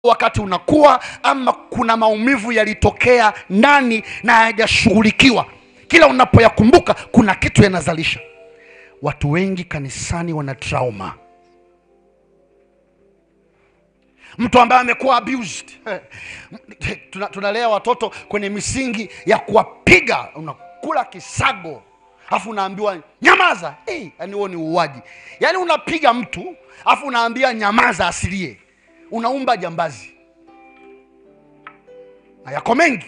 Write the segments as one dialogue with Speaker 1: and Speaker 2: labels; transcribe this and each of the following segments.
Speaker 1: wakati unakuwa, ama kuna maumivu yalitokea ndani na hayajashughulikiwa. Kila unapoyakumbuka kuna kitu yanazalisha. Watu wengi kanisani wana trauma. Mtu ambaye amekuwa abused. Tunalea watoto kwenye misingi ya kuwapiga. Unakula kisago, afu unaambiwa nyamaza. Yaani huo ni uuaji. Yaani unapiga mtu, afu unaambia nyamaza asilie. Unaumba jambazi. Na yako mengi.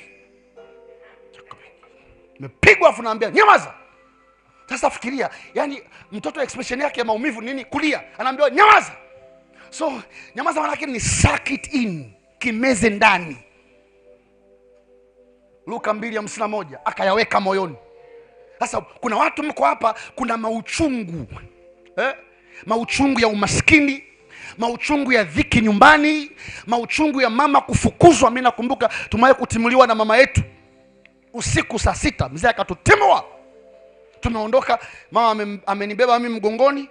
Speaker 1: Umepigwa afu unaambia nyamaza. Sasa fikiria, yani mtoto expression yake ya maumivu nini? Kulia. Anaambiwa nyamaza. So nyamaza maana yake ni suck it in, kimeze ndani. Luka 2:51 akayaweka moyoni. Sasa kuna watu mko hapa, kuna mauchungu. Mauchungu ya umaskini, mauchungu ya dhiki nyumbani, mauchungu ya mama kufukuzwa. Mimi nakumbuka tumewahi kutimuliwa na mama yetu usiku saa 6, mzee akatutimua. Tumeondoka, mama amenibeba mimi mgongoni,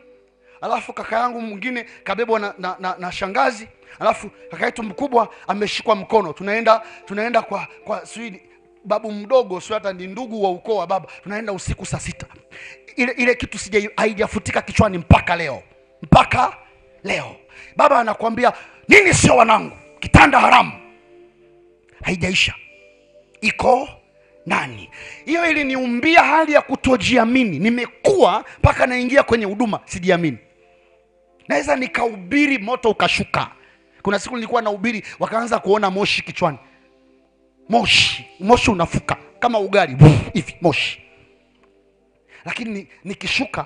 Speaker 1: alafu kaka yangu mwingine kabebwa na shangazi, alafu kaka yetu mkubwa ameshikwa mkono. Tunaenda kwa sui babu mdogo, sio hata ni ndugu wa ukoo wa baba. Tunaenda usiku saa 6. Ile kitu haijafutika kichwani mpaka leo. Baba anakuambia nini? Sio wanangu, kitanda haramu. Haijaisha, iko nani? Hiyo iliniumbia hali ya kutojiamini. Nimekuwa mpaka naingia kwenye huduma sijiamini. Naweza nikahubiri moto ukashuka. Kuna siku nilikuwa nahubiri, wakaanza kuona moshi kichwani. Moshi unafuka kama ugali hivi, moshi. Lakini nikishuka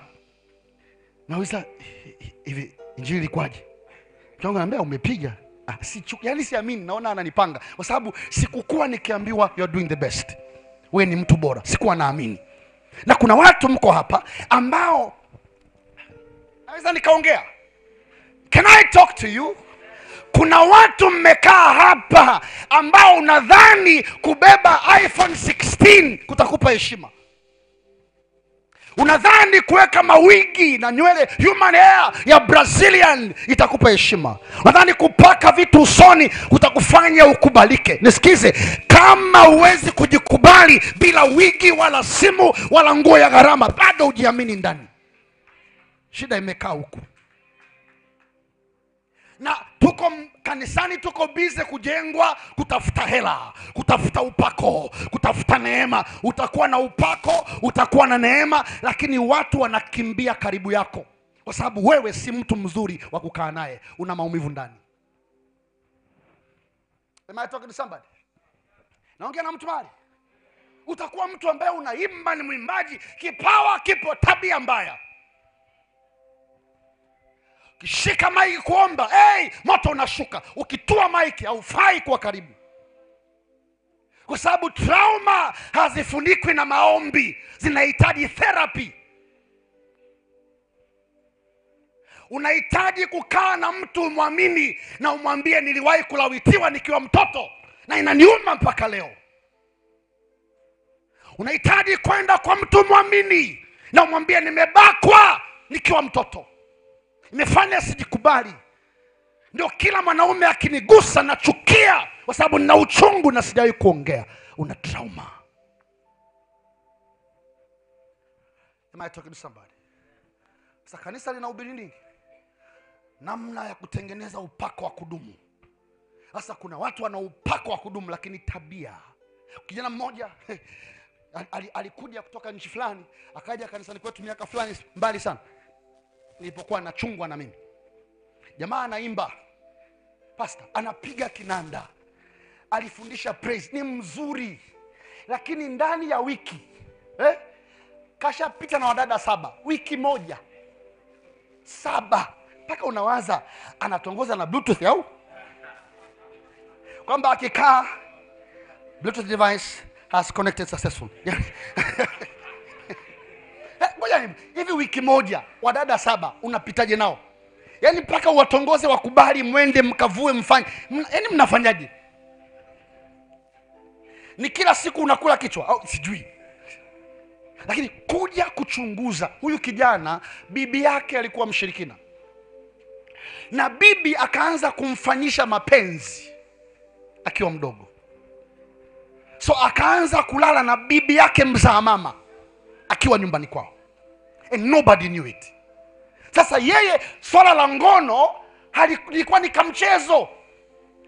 Speaker 1: naweza hivi, injili ilikuwaje? Mchungaji anambia umepiga. Yaani siamini, naona ananipanga. Kwa sababu sikukuwa nikiambiwa you're doing the best, wewe ni mtu bora. Sikuwa naamini. Na kuna watu mko hapa ambao naweza nikaongea. Can I talk to you? Kuna watu mmekaa hapa ambao unadhani kubeba iPhone 16 kutakupa heshima. Unadhani kuweka mawigi na nywele human hair ya Brazilian itakupa heshima. Unadhani kupaka vitu usoni kutakufanya ukubalike. Nisikize, kama huwezi kujikubali bila wigi wala simu wala nguo ya gharama, bado hujiamini ndani. Shida imekaa huku. Na tuko kanisani, tuko busy kujengwa, kutafuta hela, kutafuta upako, kutafuta neema. Utakuwa na upako, utakuwa na neema, lakini watu wanakimbia karibu yako kwa sababu wewe si mtu mzuri wa kukaa naye. Una maumivu ndani. Am I talking to somebody? Naongea na mtu mahali. Utakuwa mtu ambaye unaimba, ni mwimbaji, kipawa kipo, tabia mbaya. Kishika maiki kuomba, moto unashuka. Ukitua maiki haufai kuwa karibu. Kwa sababu trauma hazifunikwi na maombi, zinahitaji therapy. Unahitaji kukaa na mtu muamini na umwambie niliwahi kulawitiwa nikiwa mtoto na inaniuma mpaka leo. Unahitaji kwenda kwa mtu muamini na umwambie nimebakwa nikiwa mtoto, nimefanya sijikubali. Ndio kila mwanaume akinigusa nachukia kwa sababu nina uchungu na sijawahi kuongea. Una trauma. Am I talking to somebody? Sasa kanisa linahubiri nini? Namna ya kutengeneza upako wa kudumu. Sasa kuna watu wana upako wa kudumu lakini tabia. Kijana mmoja alikuja kutoka nchi fulani, akaja kanisani kwetu miaka fulani mbali sana, nilipokuwa nachungwa na mimi. Jamaa anaimba, pastor anapiga kinanda, alifundisha praise, ni mzuri. Lakini ndani ya wiki kashapita na wadada 7, wiki moja 7. Mpaka unawaza anatongoza na bluetooth au kwamba akikaa bluetooth device has connected successful. Ngoja hivi, wiki moja wadada 7 unapitaje nao? Yaani mpaka watongoze, wakubali, mwende mkavue, mfanye. Yaani mnafanyaje? Ni kila siku unakula kichwa au sijui. Lakini kuja kuchunguza, huyu kijana bibi yake alikuwa mshirikina. na bibi akaanza kumfanyisha mapenzi akiwa mdogo. So akaanza kulala na bibi yake mzaa mama akiwa nyumbani kwao, and nobody knew it. Sasa yeye swala la ngono halikuwa ni kamchezo,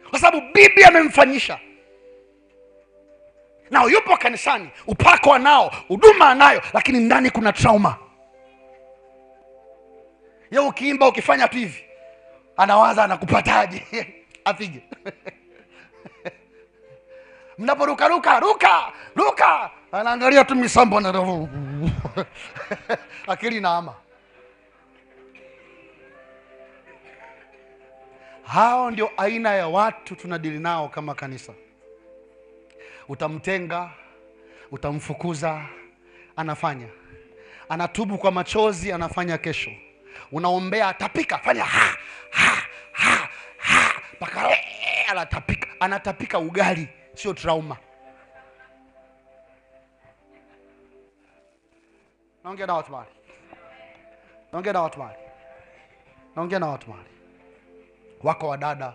Speaker 1: kwa sababu bibi amemfanyisha. Na yupo kanisani, upako anao, huduma anayo, lakini ndani kuna trauma. Yeye ukiimba ukifanya tu hivi anawaza anakupataje apige. Mnaporuka ruka anaangalia tu misambo na akili naama. Hao ndio aina ya watu tunadili nao kama kanisa. Utamtenga, utamfukuza, anafanya. Anatubu kwa machozi, anafanya kesho. Unaombea atapika, fanya ha paka anatapika ugali, sio trauma. Naongea na watu mahali. Wako wadada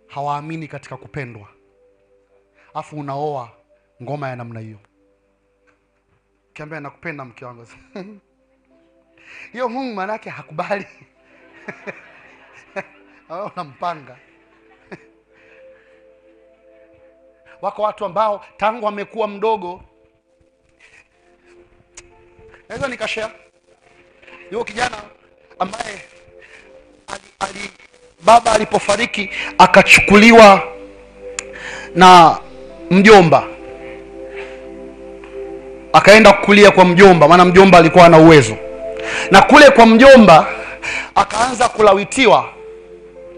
Speaker 1: hawaamini katika kupendwa, afu unaoa ngoma ya namna hiyo. Kiambia nakupenda mke wangu. Hiyo Mungu manake hakubali. Unampanga. Wako watu ambao tangu amekuwa mdogo, naweza nikashare. Yuko kijana ambaye baba alipofariki akachukuliwa na mjomba, akaenda kulia kwa mjomba, maana mjomba alikuwa na uwezo. Na kule kwa mjomba akaanza kulawitiwa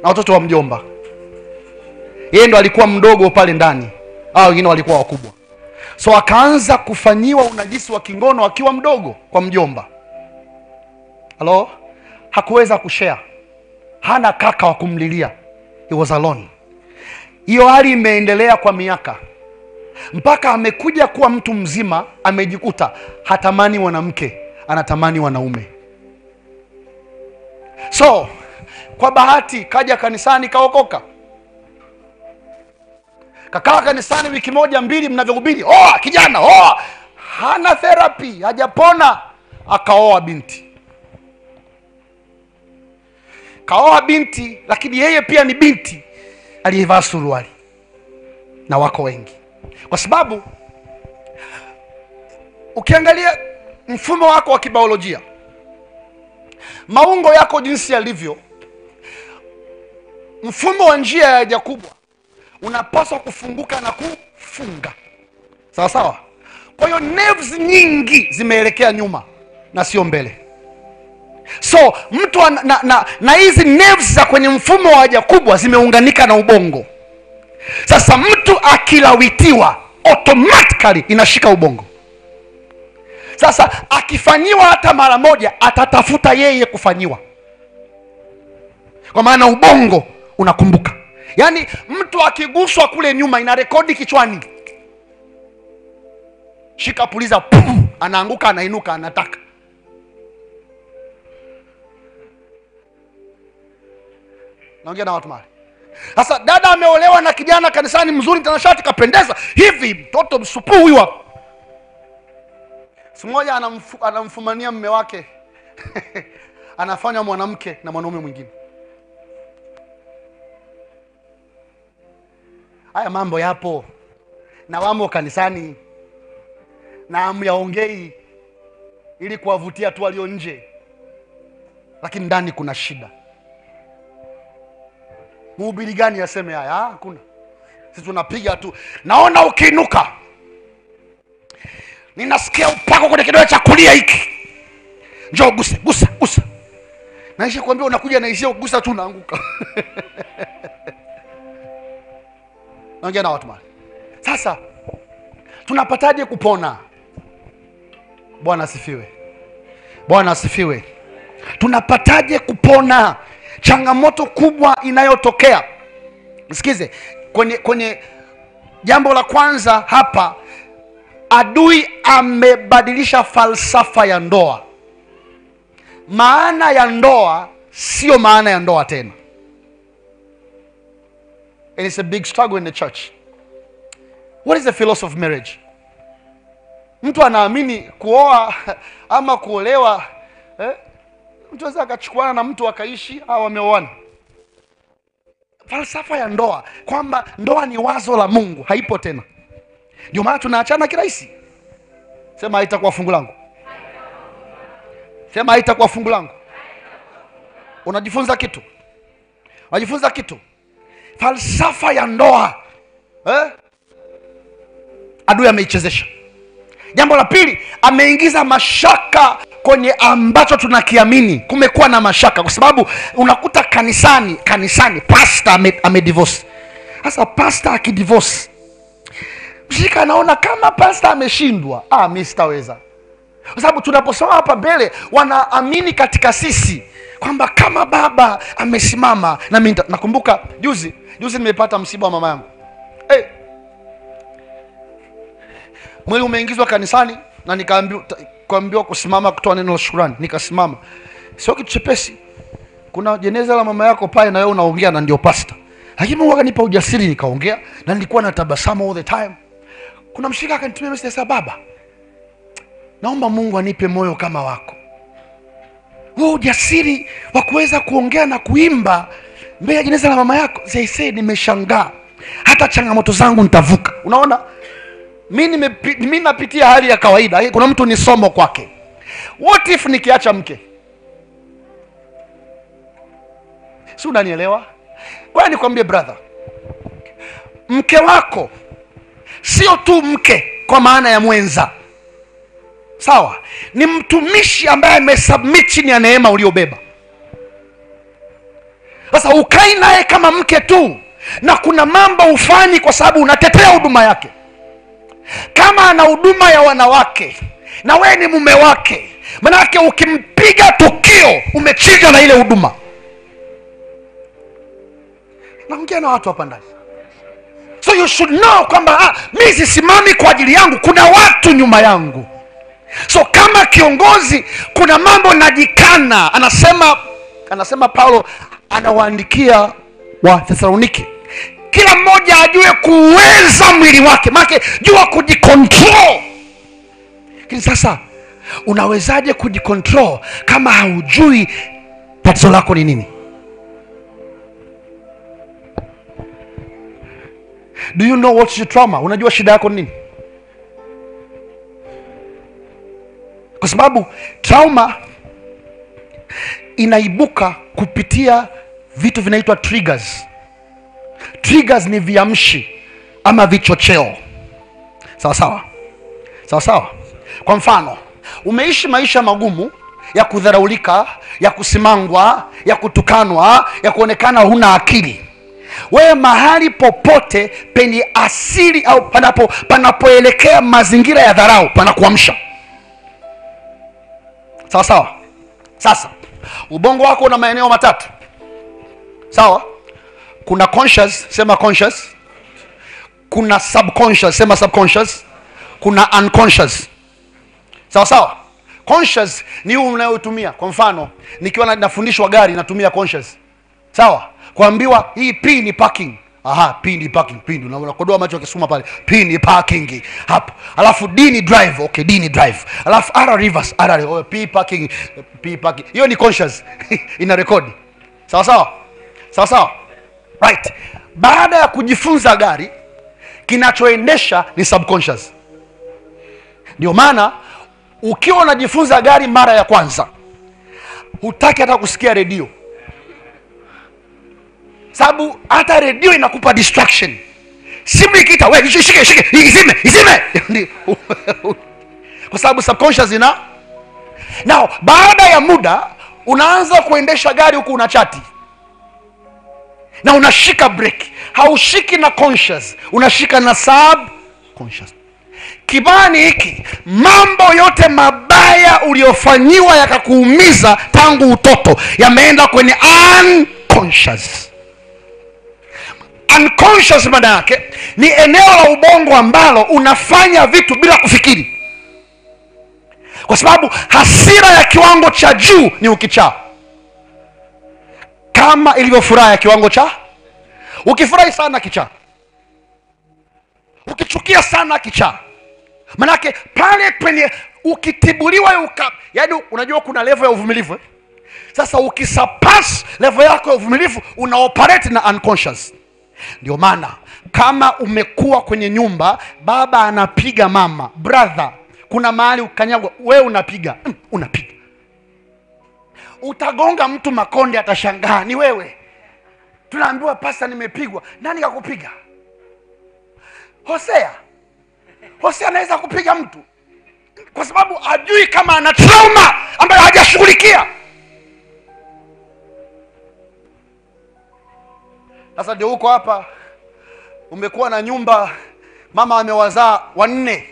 Speaker 1: na watoto wa mjomba. Yeye ndo alikuwa mdogo pale ndani, hao wengine walikuwa wakubwa. So akaanza kufanyiwa unajisi wa kingono akiwa mdogo kwa mjomba. Hello? Hakuweza kushare. Hana kaka wa kumlilia. He was alone. Hiyo hali imeendelea kwa miaka, mpaka amekuja kuwa mtu mzima, amejikuta hatamani mwanamke, anatamani wanaume. So kwa bahati kaja kanisani, kaokoka. Kakaa kanisani wiki moja mbili, mnavyohubiri kijana hana therapy, hajapona. Akaoa binti. Kaoa binti, lakini yeye pia ni binti aliyevaa suruali. Na wako wengi, kwa sababu ukiangalia mfumo wako wa kibiolojia, maungo yako jinsi yalivyo, mfumo wa njia ya haja kubwa unapaswa kufunguka na kufunga, sawa sawa. Kwa hiyo nerves nyingi zimeelekea nyuma na sio mbele. So mtu na hizi nerves za kwenye mfumo wa haja kubwa zimeunganika na ubongo. Sasa mtu akilawitiwa automatically inashika ubongo. Sasa akifanyiwa hata mara moja, atatafuta yeye kufanyiwa, kwa maana ubongo unakumbuka. Yaani mtu akiguswa kule nyuma inarekodi kichwani. Shika puliza, anaanguka, anainuka, anataka. Naongea na watu mahali. Sasa dada ameolewa na kijana kanisani mzuri, tanashati kapendeza hivi, mtoto msupu huyu hapa. Siku moja anamfumania mume wake anafanya mwanamke na mwanaume mwingine. Haya mambo yapo na wamo kanisani, na amyaongei ili kuwavutia tu walio nje, lakini ndani kuna shida. Mhubiri gani aseme haya? Hakuna. Sisi tunapiga tu. Naona ukiinuka, ninasikia upako kwenye kidole cha kulia hiki, njoo gusa. Naisha kuambia unakuja na ishia kugusa tu unaanguka. Naongea na watu mali. Sasa tunapataje kupona? Bwana asifiwe. Tunapataje kupona? Changamoto kubwa inayotokea, msikize, kwenye jambo la kwanza hapa, adui amebadilisha falsafa ya ndoa. Maana ya ndoa sio maana ya ndoa tena. and it's a big struggle in the church. What is the philosophy of marriage? Mtu anaamini kuoa ama kuolewa, mtu anaweza akachukuana na mtu akaishi au wameoana. Falsafa ya ndoa kwamba ndoa ni wazo la Mungu haipo tena. Ndio maana tunaachana kirahisi. Sema haitakuwa fungu langu. Sema haitakuwa fungu langu. Unajifunza kitu. Unajifunza kitu. Falsafa ya ndoa adui ameichezesha. Jambo la pili, ameingiza mashaka kwenye ambacho tunakiamini. Kumekuwa na mashaka kwa sababu unakuta kanisani pastor amedivorce. Sasa pastor akidivorce, mshirika anaona kama pastor ameshindwa, mimi sitaweza. Kwa sababu tunaposoma hapa mbele wanaamini katika sisi kwamba kama baba amesimama na mimi. Nakumbuka juzi nimepata msiba wa mama yangu. Mwili umeingizwa kanisani na nikaambiwa kusimama kutoa neno la shukrani. Nikasimama. Sio kitu chepesi. Kuna jeneza la mama yako pale na wewe unaongea na ndio pastor. Lakini Mungu akanipa ujasiri nikaongea na nilikuwa na tabasamu all the time. Kuna mshirika akanitumia message ya baba, naomba Mungu anipe moyo kama wako. Wewe ujasiri wa kuweza kuongea na kuimba mbele ya jeneza la mama yako. Sasa nimeshangaa. Hata changamoto zangu nitavuka. Unaona? Mimi napitia hali ya kawaida. Kuna mtu ni somo kwake. What if nikiacha mke? Si unanielewa? Kwa nikwambie brother, mke wako sio tu mke kwa maana ya mwenza. Sawa? Ni mtumishi ambaye amesubmit chini ya neema uliobeba. Sasa ukai naye kama mke tu, na kuna mambo ufanye kwa sababu unatetea huduma yake. Kama ana huduma ya wanawake na wewe ni mume wake, manake ukimpiga tukio umechinja na ile huduma. Naongea na watu hapa ndani. So you should know kwamba mimi sisimami kwa ajili yangu, kuna watu nyuma yangu. So kama kiongozi kuna mambo najikana. Anasema Paulo anawaandikia wa Thessaloniki, kila mmoja ajue kuweza mwili wake. Maana jua kujikontrol. Lakini sasa unawezaje kujikontrol kama haujui tatizo lako ni nini? Do you know what's your trauma? Unajua shida yako ni nini? Kwa sababu trauma inaibuka kupitia vitu vinaitwa triggers. Triggers ni viamshi ama vichocheo. Sawa. Kwa mfano, umeishi maisha magumu ya kudharaulika, ya kusimangwa, ya kutukanwa, ya kuonekana huna akili. Wewe mahali popote penye asili au panapoelekea mazingira ya dharau panakuamsha. Sawa. Sasa ubongo wako una maeneo matatu. Sawa? Kuna conscious, sema conscious. Kuna subconscious, sema subconscious. Kuna unconscious. Sawa. Conscious ni huu unayotumia. Kwa mfano, nikiwa nafundishwa gari natumia conscious. Sawa? Kuambiwa hii P ni parking. P ni parking, P ndio unakodoa macho ukisoma pale. P ni parking. Hapo. Alafu D ni drive, okay, D ni drive. Alafu R reverse, R P parking, P parking. Hiyo ni conscious. Ina record. Sawa. Right. Baada ya kujifunza gari, kinachoendesha ni subconscious. Ndio maana ukiwa unajifunza gari mara ya kwanza, hutaki hata kusikia redio. Sababu hata redio inakupa distraction. Simu ikiita, wewe shike, izime. Kwa sababu subconscious ina. Now, baada ya muda unaanza kuendesha gari huku unachati. Na unashika brake. Haushiki na conscious, unashika na subconscious. Kibani hiki, mambo yote mabaya uliofanyiwa yakakuumiza tangu utoto yameenda kwenye unconscious. Unconscious maana yake ni eneo la ubongo ambalo unafanya vitu bila kufikiri. Kwa sababu hasira ya kiwango cha juu ni ukichaa. Kama ilivyo furaha ya kiwango cha, Ukifurahi sana kichaa, ukichukia sana kichaa. Manake pale kwenye ukitibuliwa yaani unajua kuna level ya uvumilivu. Sasa ukisurpass level yako ya uvumilivu, una operate na unconscious. Ndio maana kama umekuwa kwenye nyumba, baba anapiga mama, brother, kuna mahali ukanyagwa, wewe unapiga. Utagonga mtu makonde, atashangaa ni wewe. Tunaambiwa pasta, nimepigwa. Nani kakupiga? Hosea anaweza kupiga mtu kwa sababu ajui kama ana trauma ambayo hajashughulikia. Sasa ndio huko hapa, umekuwa na nyumba, mama amewazaa 4,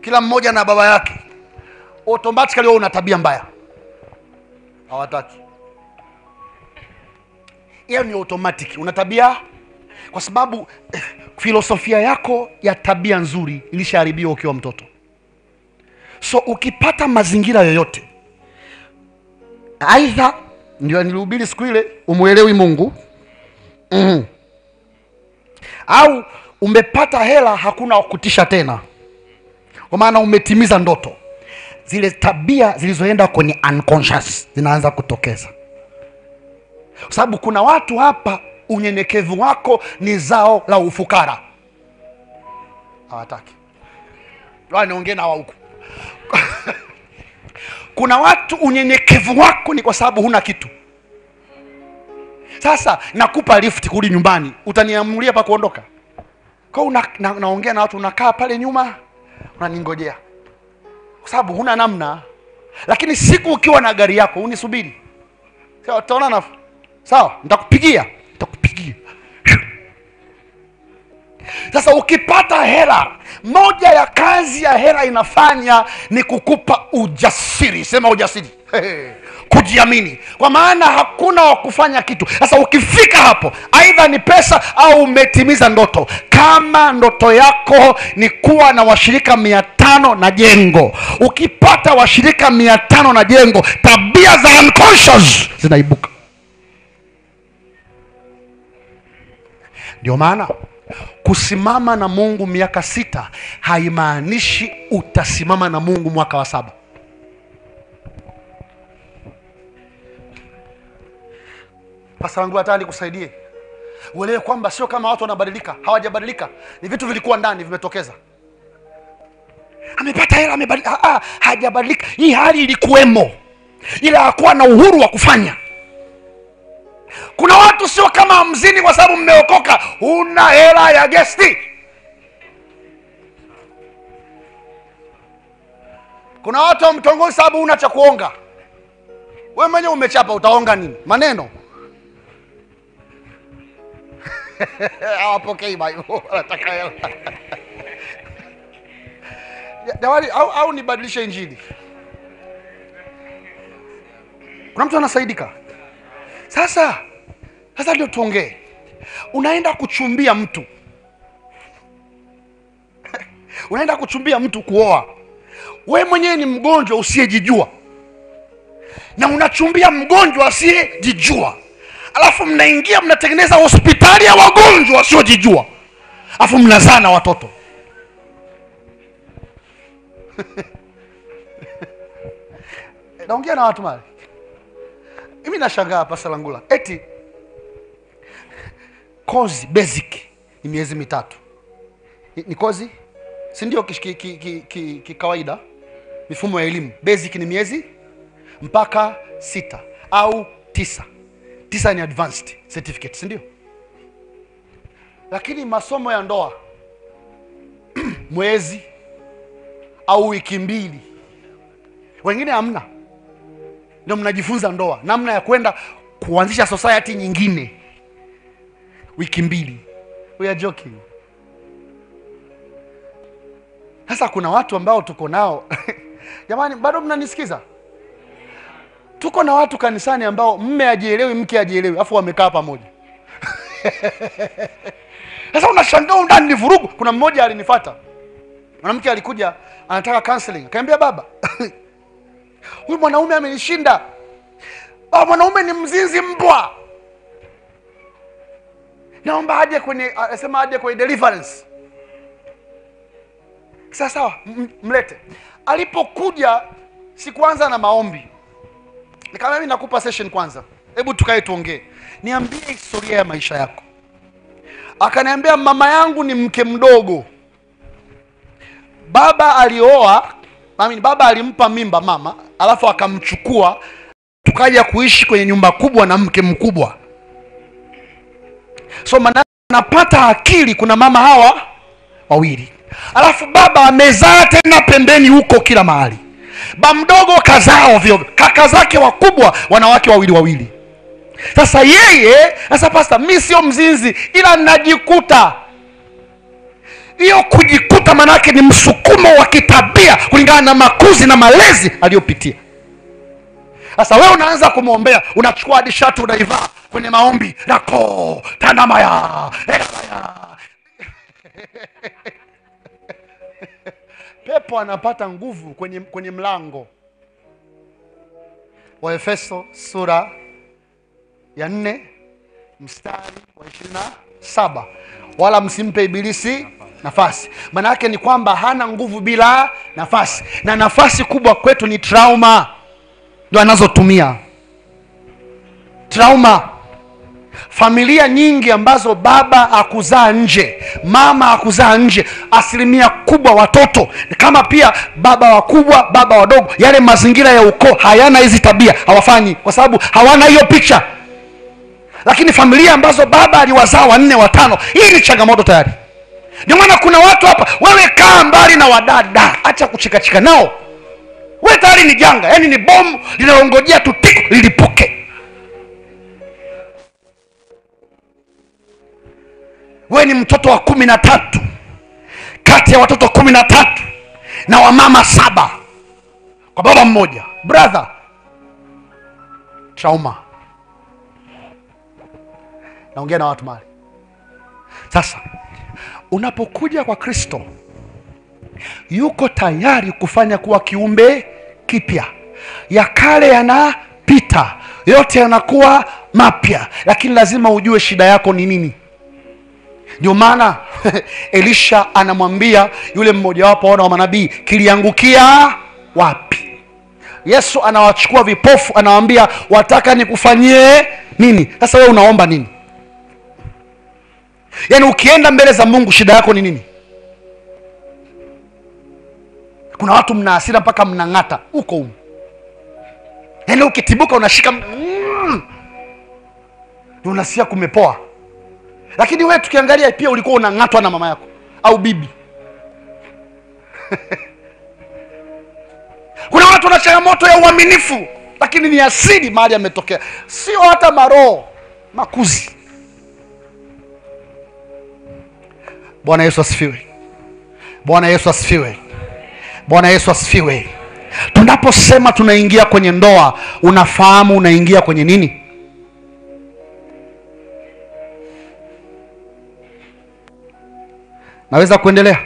Speaker 1: kila mmoja na baba yake. Automatically wewe una tabia mbaya, hawataki. Hiyo ni automatic, una tabia, kwa sababu filosofia yako ya tabia nzuri ilishaharibiwa ukiwa mtoto. So ukipata mazingira yoyote, aidha ndio nilihubiri siku ile, umuelewi Mungu, au umepata hela, hakuna kutisha tena, kwa maana umetimiza ndoto, zile tabia zilizoenda kwenye unconscious zinaanza kutokeza. Kwa sababu kuna watu hapa, unyenyekevu wako ni zao la ufukara, hawataki. Niongee na wao huko. Kuna watu unyenyekevu wako ni kwa sababu huna kitu. Sasa nakupa lift kurudi nyumbani, utaniamulia pa kuondoka? Kwa naongea na watu, unakaa pale nyuma unaningojea kwa sababu huna namna. Lakini siku ukiwa na gari yako, unisubiri. Sawa, tutaonana. Sawa, nitakupigia. Sasa ukipata hela, moja ya kazi ya hela inafanya ni kukupa ujasiri. Sema ujasiri. Kujiamini, kwa maana hakuna wa kufanya kitu. Sasa ukifika hapo, aidha ni pesa au umetimiza ndoto. Kama ndoto yako ni kuwa na washirika 500 na jengo, ukipata washirika 500 na jengo, tabia za unconscious zinaibuka. Ndio maana kusimama na Mungu miaka 6 haimaanishi utasimama na Mungu mwaka wa 7. Pastor wangu hataki kusaidie. Uelewe kwamba sio kama watu wanabadilika, hawajabadilika. Ni vitu vilikuwa ndani vimetokeza. Amepata hela, amebadilika. Hajabadilika. Hii hali ilikuwemo, ila hakuwa na uhuru wa kufanya. Kuna watu sio kama mzini kwa sababu mmeokoka, una hela ya gesti. Kuna watu mtongozi sababu una cha kuonga. Wewe mwenyewe umechapa, utaonga nini? Maneno. Hawapokei Bible, wanataka hela. Dawali au nibadilishe injili. Kuna mtu anasaidika. Sasa ndio tuongee. Unaenda kuchumbia mtu. Unaenda kuchumbia mtu kuoa. Wewe mwenyewe ni mgonjwa usiyejijua, na unachumbia mgonjwa asiyejijua. Alafu mnaingia mnatengeneza hospitali ya wagonjwa wasiojijua. Alafu mnazaa na watoto. Naongea na watu mali. Mimi nashangaa hapa Salangula. Eti kozi basic ni miezi 3. Ni kozi? Si ndio kawaida mifumo ya elimu. Basic ni miezi mpaka 6 au 9. 9 ni advanced certificate, si ndio? Lakini masomo ya ndoa mwezi au wiki 2. Wengine hamna. Ndio mnajifunza ndoa, namna ya kwenda kuanzisha society nyingine. Wiki 2. We are joking. Sasa kuna watu ambao tuko nao. Jamani, bado mnanisikiza? Tuko na watu kanisani ambao mme ajielewi, mke ajielewi, afu wamekaa pamoja. Sasa unashangaa ndani ni vurugu. Kuna mmoja alinifuata. Mwanamke alikuja anataka counseling. Akaambia baba, huyu mwanaume amenishinda. Mwanaume ni mzinzi mbwa. naomba aje kwenye, asema aje kwenye deliverance. Sawa, mlete. Alipokuja sikuanza na maombi. Nikamwambia mimi nakupa session kwanza. Hebu tukae tuongee. Niambie historia ya maisha yako. Akaniambia mama yangu ni mke mdogo. Baba alioa, baba alimpa mimba mama, alafu akamchukua, tukaja kuishi kwenye nyumba kubwa na mke mkubwa. So napata akili kuna mama hawa wawili. Alafu baba amezaa tena pembeni huko kila mahali. Ba mdogo kazao ovyo, kaka zake wakubwa wanawake wawili. Sasa yeye, sasa pastor, mimi sio mzinzi ila najikuta. Hiyo kujikuta manake ni msukumo wa kitabia kulingana na makuzi na malezi aliyopitia. Sasa wewe unaanza kumwombea, unachukua hadi shati unaivaa kwenye maombi, rako tanamaya elaya. Pepo anapata nguvu kwenye mlango. Waefeso sura ya 4 mstari wa 27. Wala msimpe ibilisi nafasi. Maana yake ni kwamba hana nguvu bila nafasi. Na nafasi kubwa kwetu ni trauma. Ndio anazotumia. Trauma. Familia nyingi ambazo baba akuzaa nje, mama akuzaa nje, asilimia kubwa watoto kama pia baba wakubwa, baba wadogo, yale mazingira ya ukoo hayana hizi tabia, hawafanyi kwa sababu hawana hiyo picha. Lakini familia ambazo baba aliwazaa 4 5, hii ni changamoto tayari. Ndio maana kuna watu hapa, wewe kaa mbali na wadada, acha kuchikachika nao. Wewe tayari ni janga, yani ni bomu linalongojea tu tiko lilipuke. Wewe ni mtoto wa 13 kati ya watoto 13 na wamama 7 kwa baba mmoja. Brother, trauma. Naongea na watu mahali. Sasa unapokuja kwa Kristo, yuko tayari kufanya kuwa kiumbe kipya. Ya kale yanapita, yote yanakuwa mapya, lakini lazima ujue shida yako ni nini. Ndio maana Elisha anamwambia yule mmoja wapo wana wa manabii, kiliangukia wapi? Yesu anawachukua vipofu, anawaambia wataka nikufanyie nini? Sasa wewe unaomba nini? Yaani ukienda mbele za Mungu shida yako ni nini? Kuna watu mna hasira mpaka mnang'ata huko. Yaani ukitibuka unashika unasikia kumepoa. Lakini wewe tukiangalia pia ulikuwa unang'atwa na mama yako au bibi. Kuna watu wana changamoto ya uaminifu, lakini ni asili mahali ametokea, sio hata maroho makuzi. Bwana Yesu asifiwe. Bwana Yesu asifiwe. Bwana Yesu asifiwe. Tunaposema tunaingia kwenye ndoa, unafahamu unaingia kwenye nini? Naweza kuendelea?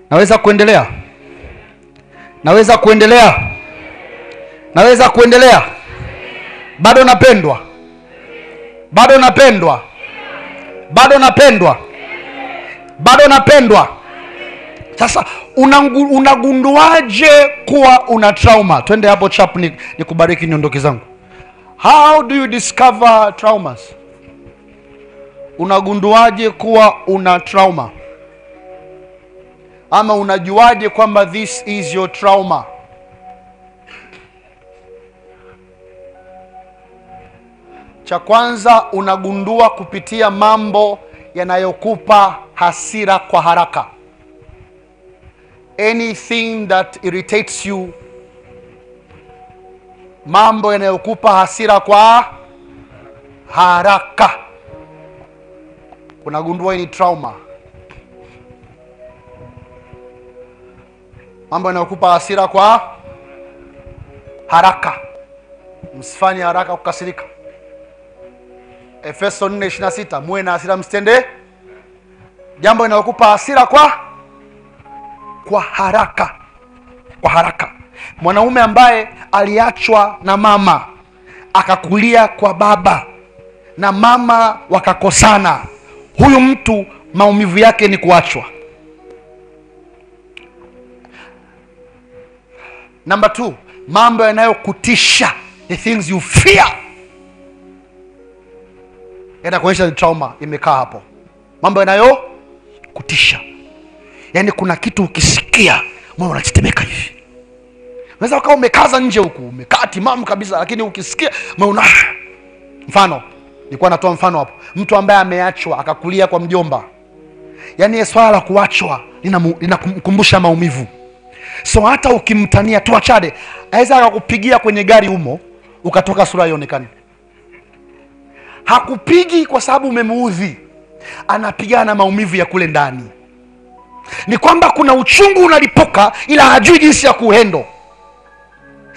Speaker 1: Naweza kuendelea? Naweza kuendelea? Naweza kuendelea? Bado napendwa? Bado napendwa? Bado napendwa? Bado napendwa? Sasa unagunduaje kuwa una trauma? Twende hapo chap nikubariki niondoke zangu. How do you discover traumas? Unagunduaje kuwa una trauma? Ama unajuaje kwamba this is your trauma? Cha kwanza, unagundua kupitia mambo yanayokupa hasira kwa haraka. Anything that irritates you, mambo yanayokupa hasira kwa haraka, unagundua ni trauma. Mambo yanayokupa hasira kwa haraka, msifanye haraka kukasirika. Efeso 4:26, muwe na hasira msitende jambo linalokupa hasira kwa haraka. Kwa haraka. Mwanaume ambaye aliachwa na mama akakulia kwa baba, na mama wakakosana, huyu mtu maumivu yake ni kuachwa. Number 2, mambo yanayokutisha, the things you fear, yanakuonyesha trauma imekaa hapo. Mambo yanayokutisha, yani kuna kitu ukisikia moyo unatetemeka hivi. Unaweza ukawa umekaza nje huku, umekaa timamu kabisa, lakini ukisikia moyo Mfano, nilikuwa natoa mfano hapo. Mtu ambaye ameachwa akakulia kwa mjomba. Yani swala la kuachwa linakumbusha maumivu. So hata ukimtania tuachane, aweza akakupigia kwenye gari humo ukatoka sura ionekane. Hakupigi kwa sababu umemuudhi, anapigana na maumivu ya kule ndani. Ni kwamba kuna uchungu unalipuka, ila hajui jinsi ya kuhendo.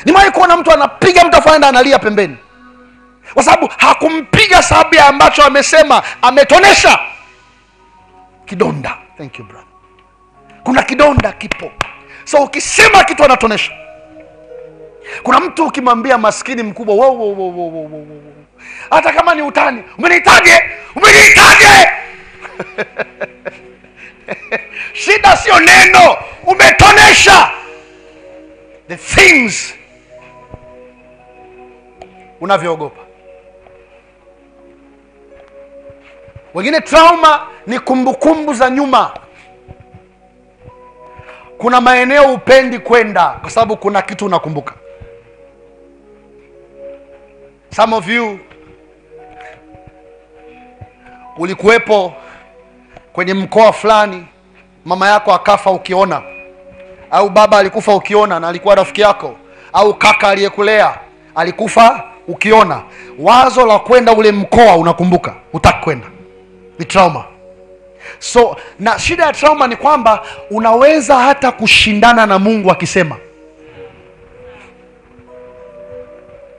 Speaker 1: Nimewahi kuona mtu anapiga mtu afanda analia pembeni, kwa sababu hakumpiga sababu ya ambacho amesema, ametonesha kidonda. Thank you brother. Kuna kidonda kipo. So ukisema kitu anatonesha. Kuna mtu ukimwambia maskini mkubwa, wow. Hata kama ni utani, umenihitaje? Shida sio neno, umetonesha the things unavyoogopa. Wengine trauma ni kumbukumbu za nyuma. Kuna maeneo upendi kwenda kwa sababu kuna kitu unakumbuka. Some of you ulikuwepo kwenye mkoa fulani, mama yako akafa ukiona, au baba alikufa ukiona na alikuwa rafiki yako, au kaka aliyekulea alikufa ukiona. Wazo la kwenda ule mkoa unakumbuka, hutaki kwenda. Ni trauma. So na shida ya trauma ni kwamba unaweza hata kushindana na Mungu akisema.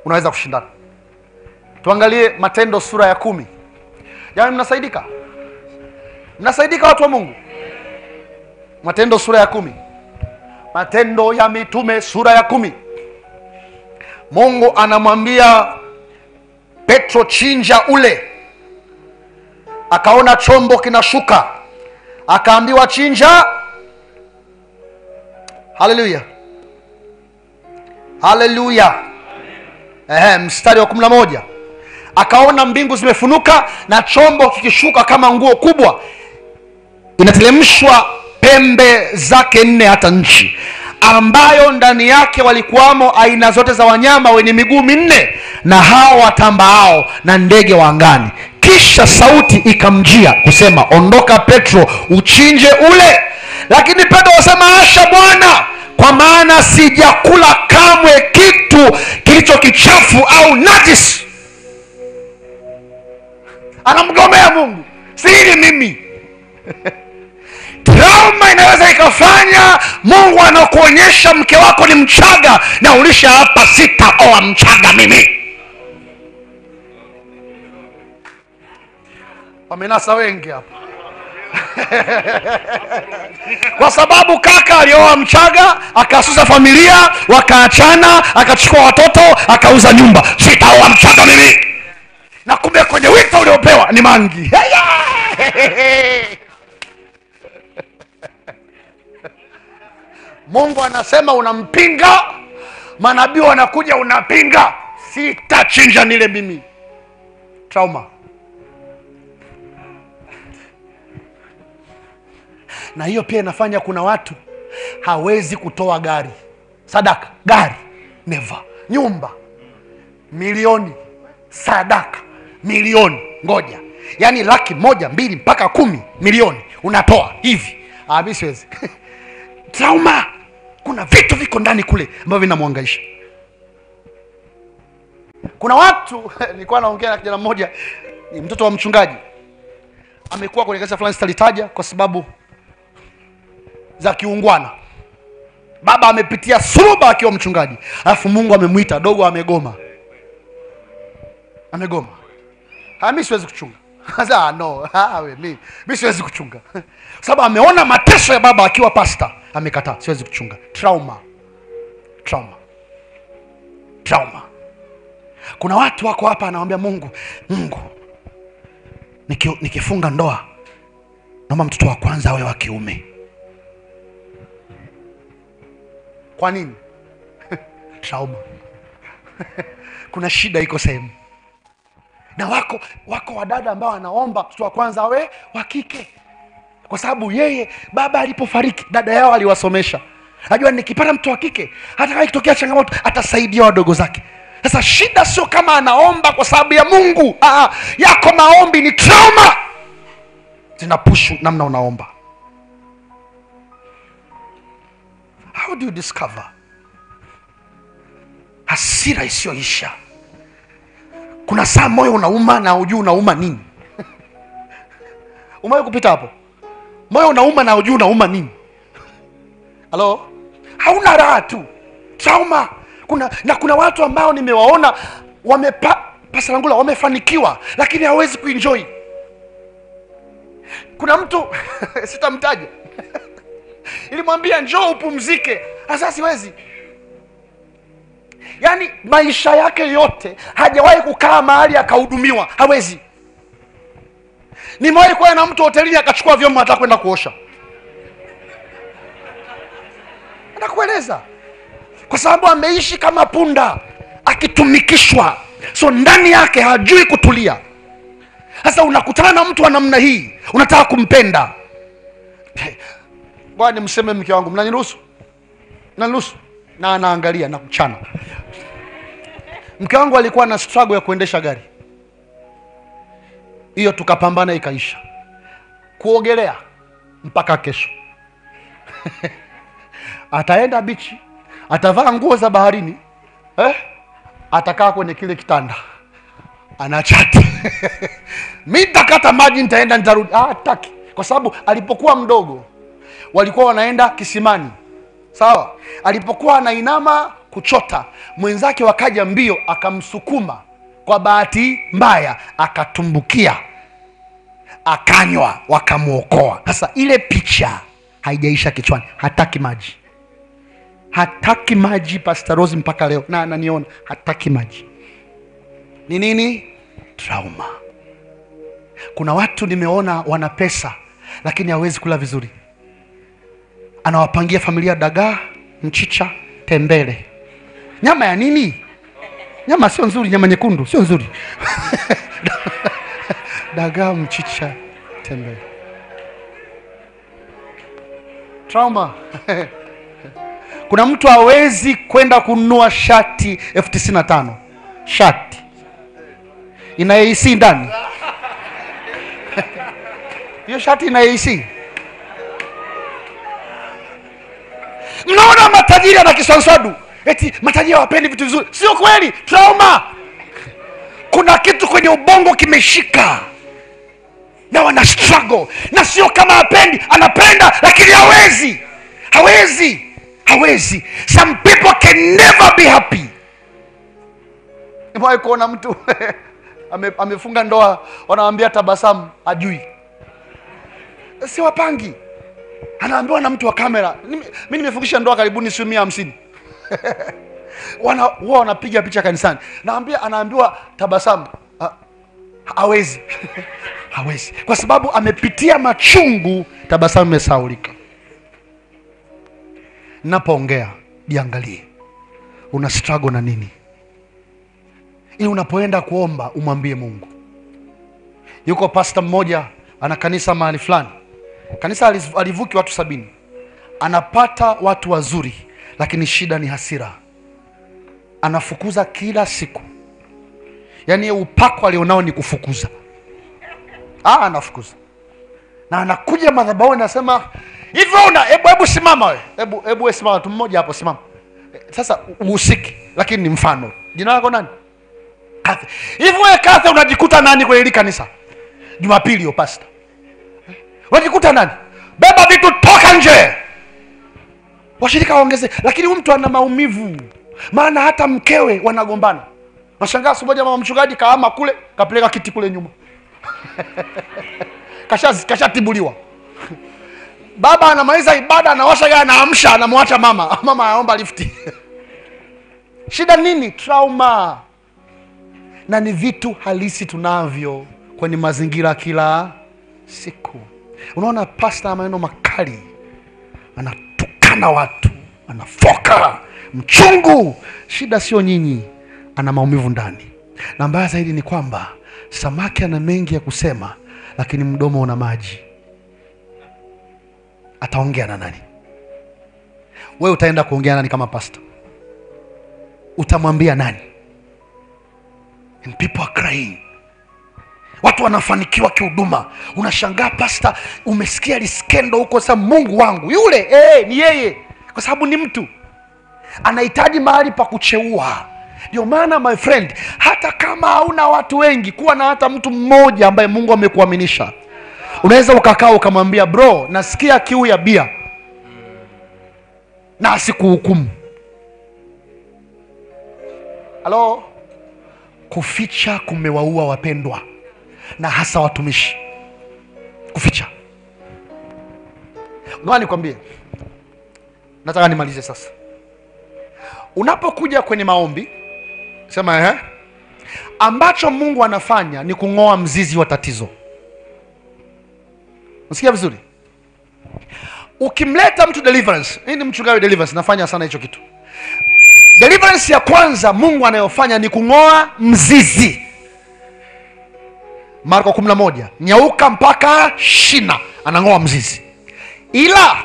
Speaker 1: Unaweza kushindana. Tuangalie Matendo sura ya 10. Yaani mnasaidika? Mnasaidika watu wa Mungu? Matendo sura ya 10. Matendo ya Mitume sura ya 10. Mungu anamwambia Petro, chinja ule. Akaona chombo kinashuka, akaambiwa chinja. Haleluya, haleluya. Mstari wa 11, akaona mbingu zimefunuka na chombo kikishuka kama nguo kubwa, inatelemshwa pembe zake 4 hata nchi, ambayo ndani yake walikuwamo aina zote za wanyama wenye miguu 4 na hao watambaao na ndege wa angani. Kisha sauti ikamjia kusema, ondoka Petro, uchinje ule. Lakini Petro asema, asha Bwana, kwa maana sijakula kamwe kitu kilicho kichafu au najis. Anamgomea Mungu, si mimi. Trauma inaweza ikafanya Mungu anakuonyesha mke wako ni Mchaga na ulisha hapa, sitaoa Mchaga mimi. Wamenasa wengi hapa. Kwa sababu kaka alioa Mchaga, akasusa familia, wakaachana, akachukua watoto, akauza nyumba. Sitaoa Mchaga mimi. Na kumbe kwenye wito uliopewa ni mangi. Mungu anasema unampinga, manabii wanakuja unapinga. Sitachinja nile mimi. Trauma. Na hiyo pia inafanya kuna watu hawezi kutoa gari sadaka. Gari never. Nyumba milioni sadaka milioni, ngoja. Yaani 100,000, 2 mpaka 10 milioni unatoa hivi. Mimi siwezi. Trauma. Kuna vitu viko ndani kule ambavyo vinamwangaisha. Kuna watu nilikuwa naongea na kijana mmoja, ni mtoto wa mchungaji. Amekuwa kwenye kanisa fulani sitalitaja kwa sababu za kiungwana. Baba amepitia suruba akiwa mchungaji, alafu Mungu amemuita dogo, amegoma. Mimi siwezi kuchunga. No, mimi siwezi kuchunga. Sababu ameona mateso ya baba akiwa pastor, amekataa. Siwezi kuchunga. Trauma. Kuna watu wako hapa anawaambia Mungu, nikifunga ndoa naomba mtoto wa kwanza awe wa kiume. Kwa nini? Trauma. Kuna shida iko sehemu. Na wako wadada ambao anaomba mtoto wa kwanza awe wa kike, kwa sababu yeye baba alipofariki dada yao aliwasomesha. Najua nikipata mtoto wa kike hata kama ikitokea changamoto atasaidia wadogo zake. Sasa shida sio kama anaomba kwa sababu ya Mungu. Yako maombi ni trauma, zinapushu namna unaomba. How do you discover hasira isiyoisha? Kuna saa moyo unauma na hujui unauma nini. Umewahi kupita hapo? Moyo unauma na hujui unauma nini. Halo? Hauna raha tu. Trauma. Kuna watu ambao nimewaona Pastor wamefanikiwa lakini hawezi kuenjoy. Kuna mtu sitamtaja. Ilimwambia njoo upumzike. Sasa siwezi. Yaani maisha yake yote hajawahi kukaa mahali akahudumiwa, hawezi. Nimewahi kuwa na mtu hotelini akachukua vyombo hata kwenda kuosha. Nakueleza. Kwa sababu ameishi kama punda akitumikishwa. So ndani yake hajui kutulia. Sasa unakutana na mtu wa namna hii, unataka kumpenda. Bwana mseme mke wangu, mnaniruhusu? Mnaniruhusu? Na anaangalia na kuchana. Mke wangu alikuwa na struggle ya kuendesha gari. Hiyo tukapambana ikaisha. Kuogelea mpaka kesho. Ataenda bichi, atavaa nguo za baharini, atakaa kwenye kile kitanda, anachati. Mimi nitakata maji, nitaenda nitarudi. Hataki. Kwa sababu alipokuwa mdogo walikuwa wanaenda kisimani. Sawa? Alipokuwa anainama kuchota, mwenzake wakaja mbio akamsukuma. Kwa bahati mbaya akatumbukia, akanywa, wakamuokoa. Sasa ile picha haijaisha kichwani. Hataki maji. Hataki maji Pastor Rose mpaka leo. Na ananiona hataki maji. Ni nini? Trauma. Kuna watu nimeona wana pesa lakini hawezi kula vizuri. Anawapangia familia dagaa, mchicha, tembele. Nyama ya nini? Nyama sio nzuri, nyama nyekundu sio nzuri. Dagaa, mchicha, tembele. Trauma. Kuna mtu hawezi kwenda kununua shati 95,000. Shati ina AC ndani. Hiyo shati ina AC. Mnaona matajiri ana kiswanswadu. Eti matajiri hawapendi vitu vizuri. Sio kweli. Trauma. Kuna kitu kwenye ubongo kimeshika. Na wana struggle. Na sio kama hapendi, anapenda lakini hawezi. Hawezi. Some people can never be happy. Nimewahi kuona mtu amefunga ndoa, wanamwambia tabasamu, hajui. Si wapangi. Anaambiwa na mtu wa kamera. Mimi nimefungisha ndoa karibuni 150. Wanapiga picha kanisani. Anaambiwa tabasamu. Hawezi. Hawezi. Kwa sababu amepitia machungu, tabasamu imesahaulika. Napoongea, jiangalie. Una struggle na nini? Ili unapoenda kuomba umwambie Mungu. Yuko pastor mmoja ana kanisa mahali fulani. Kanisa alivuki watu 70. Anapata watu wazuri lakini shida ni hasira. Anafukuza kila siku. Yaani upako alionao ni kufukuza. Anafukuza. Na anakuja madhabahuni anasema, "Hivyo hebu simama wewe. Hebu simama tu, mmoja hapo simama." Sasa uhusiki lakini ni mfano. Jina lako nani? Kathe. Hivyo wewe Kathe unajikuta nani kwenye hili kanisa? Jumapili yo pastor. Unajikuta nani? Beba vitu, toka nje. Washirika waongeze, lakini mtu ana maumivu. Maana hata mkewe wanagombana. Nashangaa siku moja mama mchungaji kaama kule, kapeleka kiti kule nyuma. Kashatibuliwa. Baba anamaliza ibada, anawasha gari, anaamsha, anamwacha mama. Mama anaomba lifti. Shida nini? Trauma. Na ni vitu halisi tunavyo kwenye mazingira kila siku. Unaona pastor maneno makali, anatukana watu, anafoka, mchungu. Shida sio nyinyi, ana maumivu ndani. Na mbaya zaidi ni kwamba samaki ana mengi ya kusema, lakini mdomo una maji. Ataongea na nani? Wewe utaenda kuongea nani kama pastor? Utamwambia nani? And people are crying. Watu wanafanikiwa kihuduma. Unashangaa pastor, umesikia liskendo huko, sasa Mungu wangu yule ni yeye, kwa sababu ni mtu anahitaji mahali pa kucheua. Ndio maana my friend, hata kama hauna watu wengi, kuwa na hata mtu mmoja ambaye Mungu amekuaminisha. Unaweza ukakaa ukamwambia, bro, nasikia kiu ya bia, na asikuhukumu. Halo? Kuficha kumewaua wapendwa, na hasa watumishi. Kuficha. Ngoja nikwambie. Nataka nimalize sasa. Unapokuja kwenye maombi, sema ambacho Mungu anafanya ni kung'oa mzizi wa tatizo. Unasikia vizuri? Ukimleta mtu deliverance, hii ni mchungaji deliverance, nafanya sana hicho kitu. Deliverance ya kwanza Mungu anayofanya ni kung'oa mzizi. Marko 11, nyauka mpaka shina, anang'oa mzizi. Ila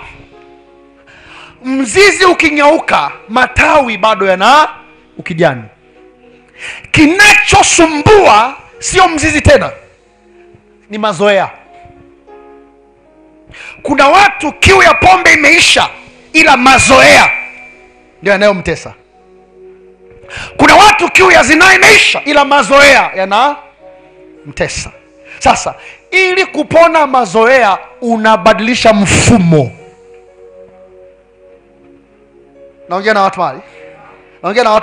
Speaker 1: mzizi ukinyauka, matawi bado yana ukijani. Kinachosumbua sio mzizi tena, ni mazoea. Kuna watu kiu ya pombe imeisha, ila mazoea ndio yanayomtesa. Kuna watu kiu ya zinaa imeisha, ila mazoea yanamtesa. Sasa ili kupona mazoea, unabadilisha mfumo. Naongea na watu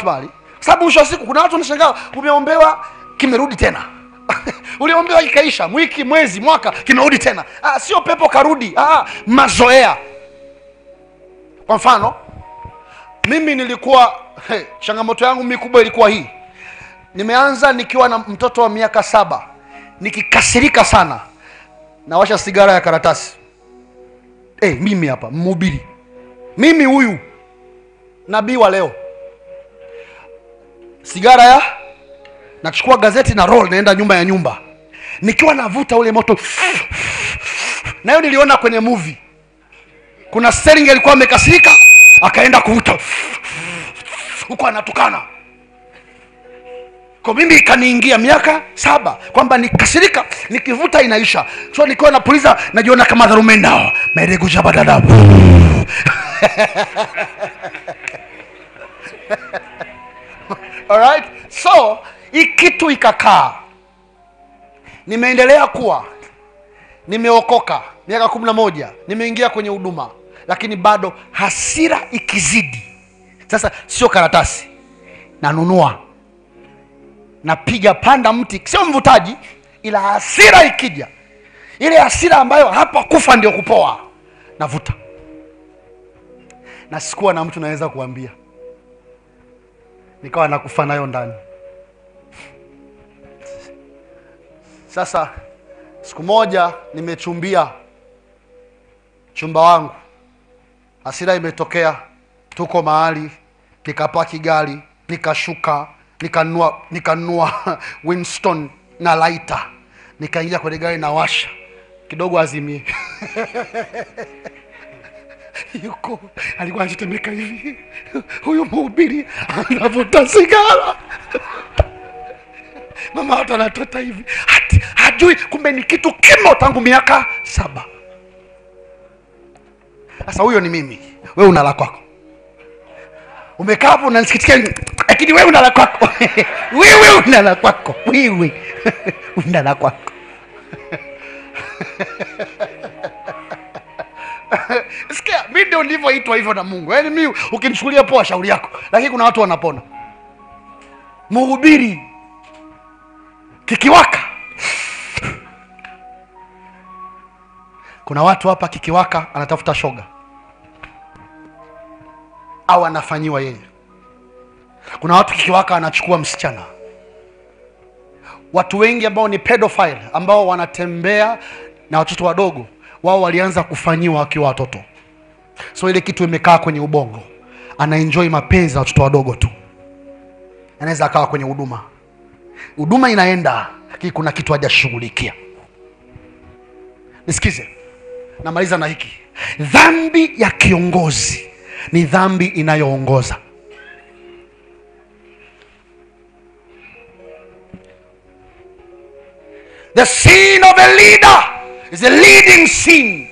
Speaker 1: mahali. Sababu mwisho wa siku kuna watu wanashangaa, umeombewa kimerudi tena. Uliombewa ikaisha, wiki, mwezi, mwaka, kimerudi tena. Sio pepo karudi, mazoea. Kwa mfano, mimi nilikuwa changamoto yangu mikubwa ilikuwa hii. Nimeanza nikiwa na mtoto wa miaka 7. Nikikasirika sana, nawasha sigara ya karatasi. Mimi hapa mhubiri. Mimi huyu nabii wa leo. Sigara nachukua gazeti na roll, naenda nyumba ya nyumba. Nikiwa navuta ule moto. Nayo niliona kwenye movie. Kuna Sterling alikuwa amekasirika, akaenda kuvuta. Huko anatukana. Kwa mimi kaniingia miaka 7 kwamba nikasirika, nikivuta inaisha. So nikiwa napuliza, najiona kama dharumenda. Meregu jabadada. Alright? So, hii kitu ikakaa. Nimeendelea kuwa. Nimeokoka miaka 11, nimeingia kwenye huduma, lakini bado hasira ikizidi. Sasa sio karatasi, nanunua, napiga panda mti, sio mvutaji, ila hasira ikija, ile hasira ambayo hapa kufa ndio kupoa, navuta. Na sikuwa na mtu naweza kuambia, nikawa nakufa nayo ndani. Sasa siku moja nimechumbia chumba wangu, hasira imetokea, tuko mahali, nikapaki gari, nikashuka, nikanunua Winston na lighter, nikaingia kwenye gari na washa kidogo azimie. Yuko alikuwa anatetemeka hivi, huyu mhubiri anavuta sigara. Mama hata anatota hivi, hajui kumbe ni kitu kimo tangu miaka 7. Sasa huyo ni mimi, wewe unala kwako. Umekaa hapo unanisikitikia, lakini wewe unala kwako. Wewe unala kwako. Wewe unala kwako. Sikia, mimi ndio nilivyoitwa hivyo na Mungu. Yaani mimi ukinichukulia poa shauri yako, lakini kuna watu wanapona. Mhubiri kikiwaka. Kuna watu hapa kikiwaka anatafuta shoga, au anafanyiwa yeye. Kuna watu kikiwaka anachukua msichana. Watu wengi ambao ni pedophile, ambao wanatembea na watoto wadogo, wao walianza kufanyiwa wakiwa watoto. So ile kitu imekaa kwenye ubongo, anaenjoy mapenzi na watoto wadogo tu. Anaweza akawa kwenye huduma inaenda, lakini kuna kitu hajashughulikia. Nisikize, namaliza na hiki. Dhambi ya kiongozi ni dhambi inayoongoza. The sin of a leader is a leading sin.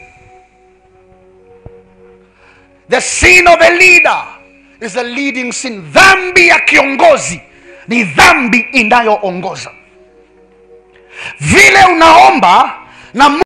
Speaker 1: The sin of a leader is a leading sin. Dhambi ya kiongozi ni dhambi inayoongoza. Vile unaomba na